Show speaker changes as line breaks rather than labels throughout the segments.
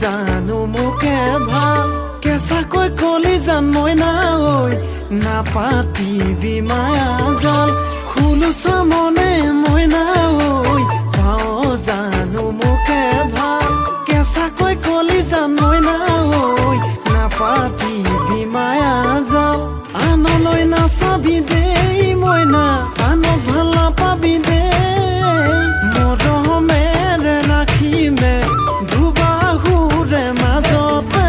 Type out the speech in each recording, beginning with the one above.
জানো মোকে ভাল কেঁচাকৈ কলি জান মইনা ঐ নাপাতিবি মায়া জাল খুলুচা মনে মইনা ঐ পাও জানো মোকে ভাল কেঁচাকৈ কলি জান মইনা ঐ নাপাতিবি মায়া জাল আনলৈ নাচাবি দেই মইনা আনক ভাল নাপাবি দেই মৰমেৰে ৰাখিমে দুবাহুৰে মাজতে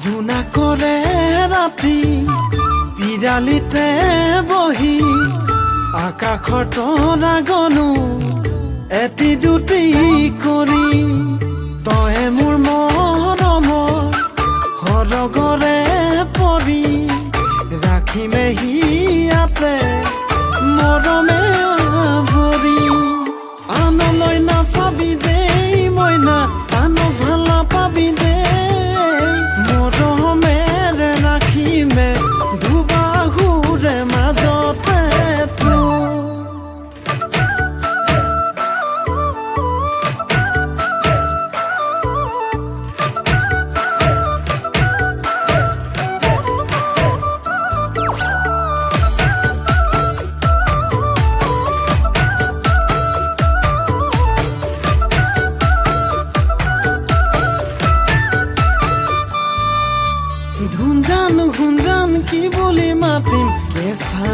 জোনা কৰে ৰাতি বিৰালিতে বহি আকাশৰ তৰা গনো এটি দুটি কৰি তই মোৰ মৰমৰ সৰগৰে পৰি ৰাখিমে হিয়াতে মৰমে ভৰি আনলৈ নাচাবি দেই মইনা আনক ভাল নাপাবি দেই মৰমেৰে ৰাখিমে দুবাহুৰে মাজতে গুঞ্জান কি বুলি মাতিম কেঁচা